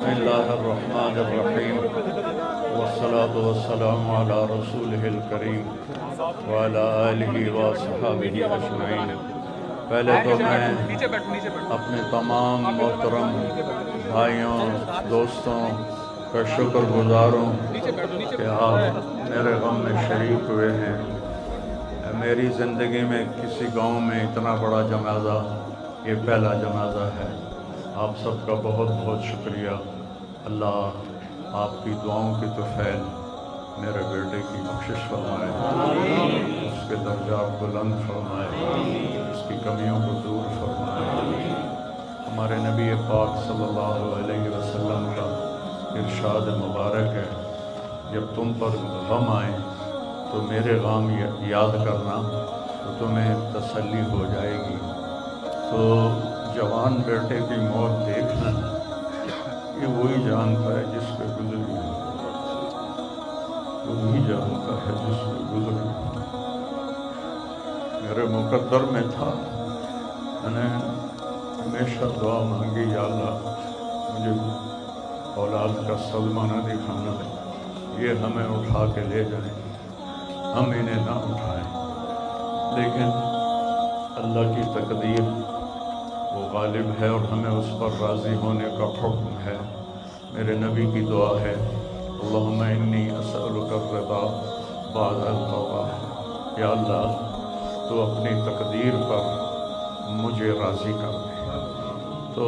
بسم اللہ الرحمن الرحیم والصلاة والسلام علی رسولہ الکریم وعلی آلہ وصحبہ اجمعین۔ پہلے تو میں اپنے تمام محترم بھائیوں دوستوں کا شکر گزار ہوں کہ آپ میرے غم میں شریک ہوئے ہیں۔ میری زندگی میں کسی گاؤں میں اتنا بڑا جنازہ یہ پہلا جنازہ ہے۔ آپ سب کا بہت بہت شکریہ۔ اللہ آپ کی دعاؤں کی طفیل میرے بیٹے کی بخشش فرمائے، اس کے درجات بلند فرمائے، اس کی کمیوں کو دور فرمائے۔ ہمارے نبی پاک صلی اللہ علیہ وسلم کا ارشاد مبارک ہے، جب تم پر غم آئے تو میرے غم یاد کرنا تو تمہیں تسلی ہو جائے گی۔ تو جوان بیٹے کی موت دیکھنا یہ وہی جانتا ہے جس پہ گزری ہے، وہی جانتا ہے جس پہ گزری ہے۔ میرے مقدر میں تھا، میں نے ہمیشہ دعا مانگی، یا اللہ مجھے اولاد کا صدمہ نہ دکھانا، یہ ہمیں اٹھا کے لے جائیں، ہم انہیں نہ اٹھائیں۔ لیکن اللہ کی تقدیر وہ غالب ہے اور ہمیں اس پر راضی ہونے کا حکم ہے۔ میرے نبی کی دعا ہے، اللہم انی اسألک الرضا بعد القضاء، یا اللہ تو اپنی تقدیر پر مجھے راضی کر دے۔ تو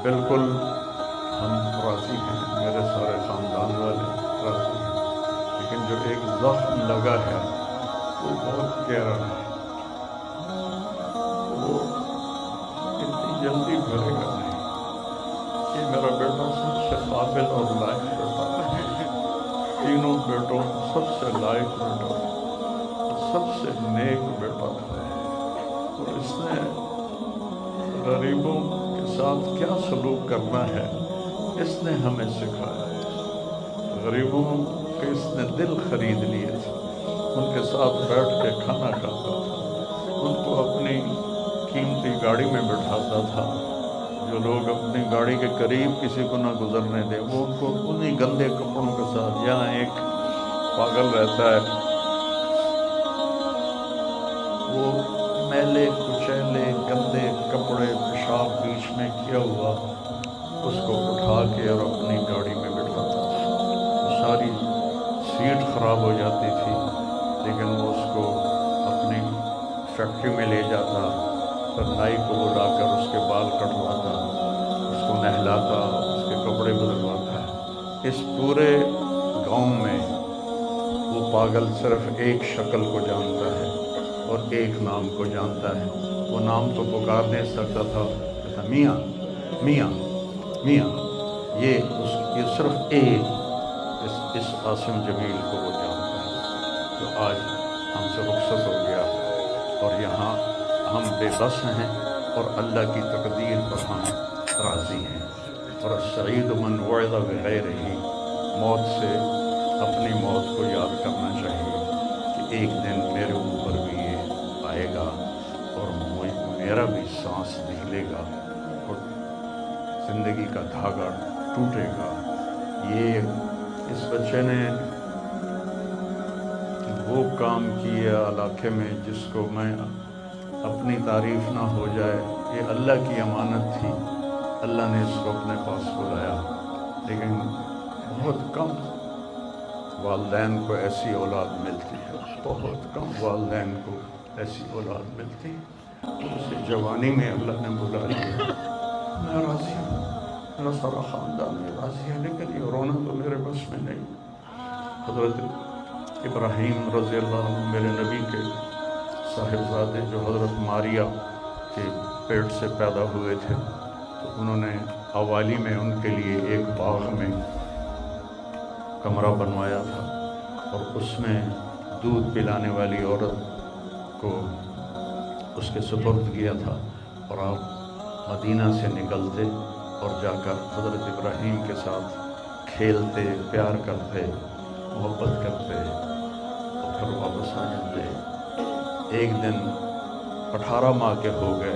بالکل ہم راضی ہیں، میرے سارے خاندان والے راضی ہیں، لیکن جو ایک زخم لگا ہے وہ بہت گہرا ہے، وہ اتنی جلدی بھرے گا نہیں۔ یہ میرا بیٹا سب سے قابل اور لائق بیٹا ہے، تینوں بیٹوں سب سے لائق بیٹا تھا، سب سے نیک بیٹا تھا، اور اس نے غریبوں کے ساتھ کیا سلوک کرنا ہے اس نے ہمیں سکھایا ہے۔ غریبوں کے اس نے دل خرید لیے تھے، ان کے ساتھ بیٹھ کے کھانا کھاتا تھا، ان کو اپنی قیمتی گاڑی میں بٹھاتا تھا۔ جو لوگ اپنی گاڑی کے قریب کسی کو نہ گزرنے دے، وہ ان کو انہی گندے کپڑوں کے ساتھ، یہاں ایک پاگل رہتا ہے، وہ میلے کچیلے گندے کپڑے پیشاب بیچ میں کیا ہوا اس کو اٹھا کے اور اپنی گاڑی میں بٹھاتا تھا۔ ساری سیٹ خراب ہو جاتی تھی، لیکن وہ اس کو اپنی فیکٹری میں لے جاتا، پھر نائی کو بلا کر اس کے بال کٹواتا، اس کو نہلاتا، اس کے کپڑے بدلواتا ہے۔ اس پورے گاؤں میں وہ پاگل صرف ایک شکل کو جانتا ہے اور ایک نام کو جانتا ہے۔ وہ نام تو پکار نہیں سکتا تھا، کہتا میاں میاں میاں، یہ صرف ایک اس عاصم جمیل کو وہ جانتا ہے، جو آج ہم سے رخصت ہو گیا، اور یہاں ہم بے بس ہیں اور اللہ کی تقدیر پر ہم راضی ہیں۔ اور السعید من وعظ بغیرہ، موت سے اپنی موت کو یاد کرنا چاہیے کہ ایک دن میرے اوپر بھی یہ آئے گا اور میرا بھی سانس نکلے گا اور زندگی کا دھاگا ٹوٹے گا۔ یہ اس بچے نے وہ کام کیا علاقے میں جس کو میں اپنی تعریف نہ ہو جائے، یہ اللہ کی امانت تھی، اللہ نے اس کو اپنے پاس بلایا، لیکن بہت کم والدین کو ایسی اولاد ملتی ہے، بہت کم والدین کو ایسی اولاد ملتی ہے۔ تو اسے جوانی میں اللہ نے بلا لیا۔ میں راضی ہوں، میرا سارا خاندان میں راضی ہے، لیکن یہ رونا تو میرے بس میں نہیں۔ حضرت ابراہیم رضی اللہ عنہ میرے نبی کے صاحبزادے، جو حضرت ماریہ کے پیٹ سے پیدا ہوئے تھے، تو انہوں نے حوالی میں ان کے لیے ایک باغ میں کمرہ بنوایا تھا، اور اس میں دودھ پلانے والی عورت کو اس کے سپرد کیا تھا، اور آپ مدینہ سے نکلتے اور جا کر حضرت ابراہیم کے ساتھ کھیلتے، پیار کرتے، محبت کرتے، اور پھر واپس آ جاتے۔ ایک دن 18 ماہ کے ہو گئے،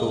2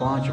5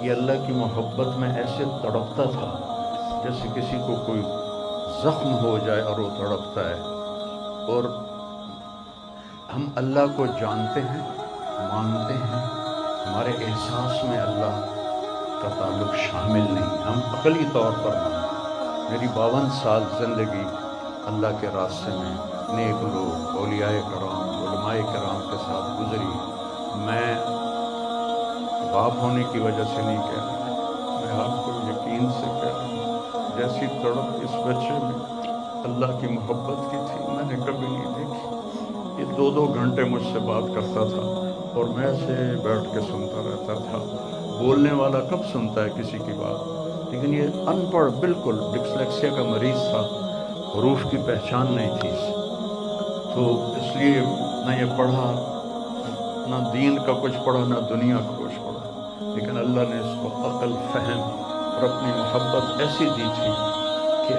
یہ اللہ کی محبت میں ایسے تڑپتا تھا جیسے کسی کو کوئی زخم ہو جائے اور وہ تڑپتا ہے. اور ہم اللہ کو جانتے ہیں، مانتے ہیں، ہمارے احساس میں اللہ کا تعلق شامل نہیں، ہم عقلی طور پر مانتے. میری 52 سال زندگی اللہ کے راستے میں نیک لوگ، اولیاء کرام، علماء کرام کے ساتھ گزری. میں باپ ہونے کی وجہ سے نہیں کہہ رہا، میں آپ کو یقین سے کہہ رہا ہوں، جیسی تڑپ اس بچے میں اللہ کی محبت کی تھی میں نے کبھی نہیں دیکھی. یہ 2 گھنٹے مجھ سے بات کرتا تھا اور میں ایسے بیٹھ کے سنتا رہتا تھا. بولنے والا کب سنتا ہے کسی کی بات؟ لیکن یہ ان پڑھ، بالکل ڈسلیکسیا کا مریض تھا، حروف کی پہچان نہیں تھی، تو اس لیے نہ یہ پڑھا، نہ دین کا کچھ پڑھا، نہ دنیا کا کچھ پڑھا. لیکن اللہ نے اس کو عقل، فہم اور اپنی محبت ایسی دی تھی کہ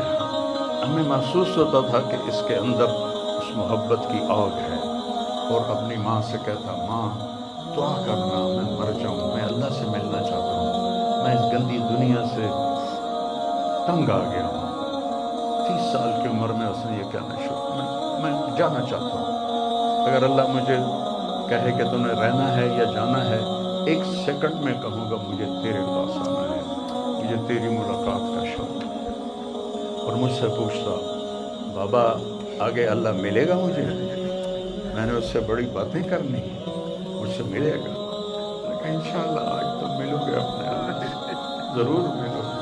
ہمیں محسوس ہوتا تھا کہ اس کے اندر اس محبت کی آگ ہے. اور اپنی ماں سے کہتا، ماں دعا کرنا میں مر جاؤں، میں اللہ سے ملنا چاہتا ہوں، میں اس گندی دنیا سے تنگ آ گیا ہوں. 30 سال کی عمر میں اس نے یہ کہنا شروع، میں جانا چاہتا ہوں. اگر اللہ مجھے کہے کہ تمہیں رہنا ہے یا جانا ہے، 1 سیکنڈ میں کہوں گا مجھے تیرے پاس آنا ہے، مجھے تیری ملاقات کا شوق ہے. اور مجھ سے پوچھتا، بابا آگے اللہ ملے گا مجھے؟ میں نے اس سے بڑی باتیں کرنی، مجھ سے ملے گا؟ میں کہا انشاءاللہ آج تو ملو گے اپنے اللہ سے، ضرور ملو گے.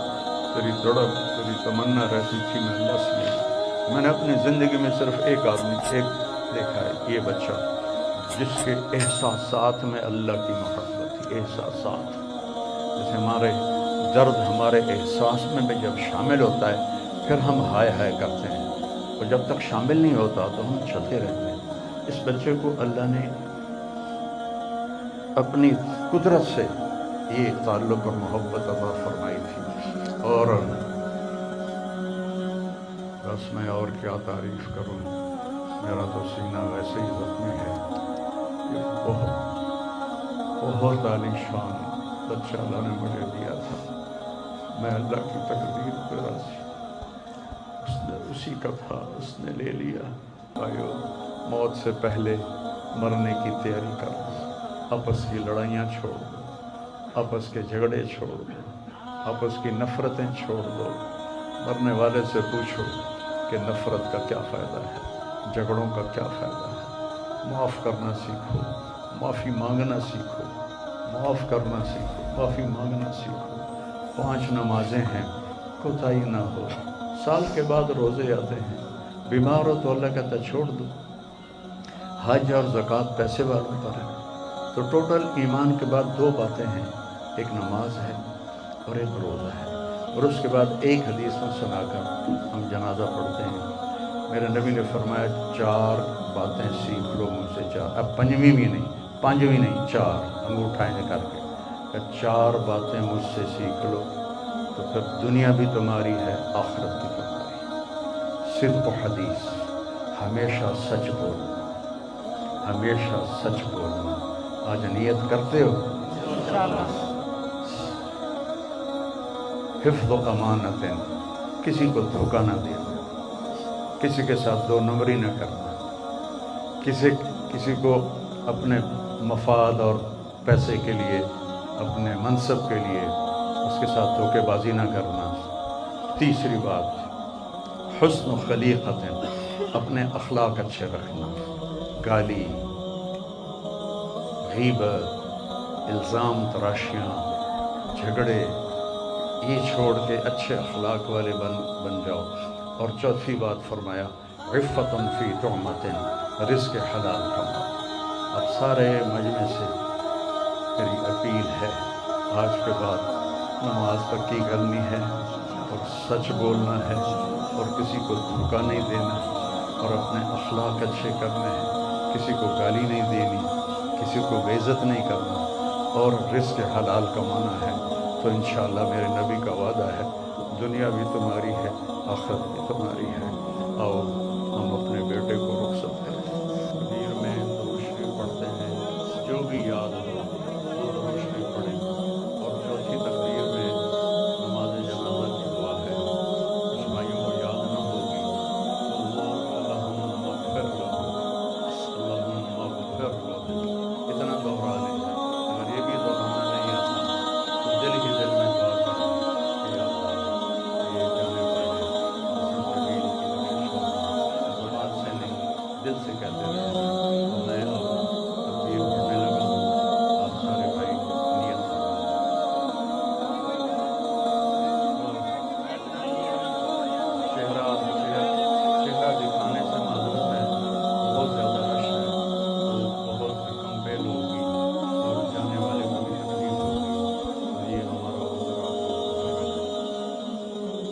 تیری تڑپ، تیری تمنا رہتی تھی میں اللہ سے ملوں. میں نے اپنی زندگی میں صرف ایک آدمی دیکھا ہے، یہ بچہ جس کے احساسات میں اللہ کی محبت تھی. احساسات جیسے ہمارے درد ہمارے احساس میں بھی جب شامل ہوتا ہے پھر ہم ہائے ہائے کرتے ہیں، اور جب تک شامل نہیں ہوتا تو ہم چلتے رہتے ہیں. اس بچے کو اللہ نے اپنی قدرت سے یہ تعلق اور محبت عطا فرمائی تھی. اور بس میں اور کیا تعریف کروں، میرا تو سینہ ویسے ہی زخمی ہے. یہ بہت عالیشان بچہ اللہ نے مجھے دیا تھا. میں اللہ کی تقدیر پہ راضی، اس نے اسی کا تھا، اس نے لے لیا. آئیو موت سے پہلے مرنے کی تیاری کر، آپس کی لڑائیاں چھوڑ دو، آپس کے جھگڑے چھوڑ دو، آپس کی نفرتیں چھوڑ دو. مرنے والے سے پوچھو کہ نفرت کا کیا فائدہ ہے، جھگڑوں کا کیا فائدہ ہے. معاف کرنا سیکھو، معافی مانگنا سیکھو، معاف کرنا سیکھو، معافی مانگنا سیکھو. 5 نمازیں ہیں، کوتاہی نہ ہو. سال کے بعد روزے آتے ہیں، بیمار ہو تو اللہ کہتا چھوڑ دو. حج اور زکوٰۃ پیسے والوں پر ہے. تو ٹوٹل ایمان کے بعد 2 باتیں ہیں، ایک نماز ہے اور ایک روزہ ہے. اور اس کے بعد ایک حدیث میں سنا کر ہم جنازہ پڑھتے ہیں. میرے نبی نے فرمایا 4 باتیں سیکھ لو مجھ سے. 4، اب 5ویں بھی نہیں، 5ویں نہیں، 4 انگوٹھائیں کر کے کہ 4 باتیں مجھ سے سیکھ لو تو پھر دنیا بھی تمہاری ہے، آخرت بھی تمہاری. صدق و حدیث، ہمیشہ سچ بولنا، ہمیشہ سچ بولنا. آج نیت کرتے ہو؟ حفظ و امانت، کسی کو دھوکہ نہ دینا، کسی کے ساتھ 2 نمبری نہ کرنا، کسی کو اپنے مفاد اور پیسے کے لیے، اپنے منصب کے لیے اس کے ساتھ دھوکے بازی نہ کرنا. تیسری بات حسن و خلیقت، اپنے اخلاق اچھے رکھنا. گالی، غیبت، الزام تراشیاں، جھگڑے، یہ چھوڑ کے اچھے اخلاق والے بن جاؤ. اور چوتھی بات فرمایا عفۃ فی طعمۃ، رزق حلال کماؤ. اب سارے مجمع سے میری اپیل ہے، آج کے بعد نماز پکی کرنی ہے اور سچ بولنا ہے اور کسی کو دھوکہ نہیں دینا اور اپنے اخلاق اچھے کرنے ہیں. کسی کو گالی نہیں دینی، کسی کو بے عزت نہیں کرنا اور رزق حلال کمانا ہے. تو انشاءاللہ میرے نبی کا وعدہ ہے، دنیا بھی تمہاری ہے، آخرت بھی تمہاری ہے. آؤ ہم اپنے بیٹے کو رخصت کریں. کبیر میں درود شریف پڑھتے ہیں، جو بھی یاد ہو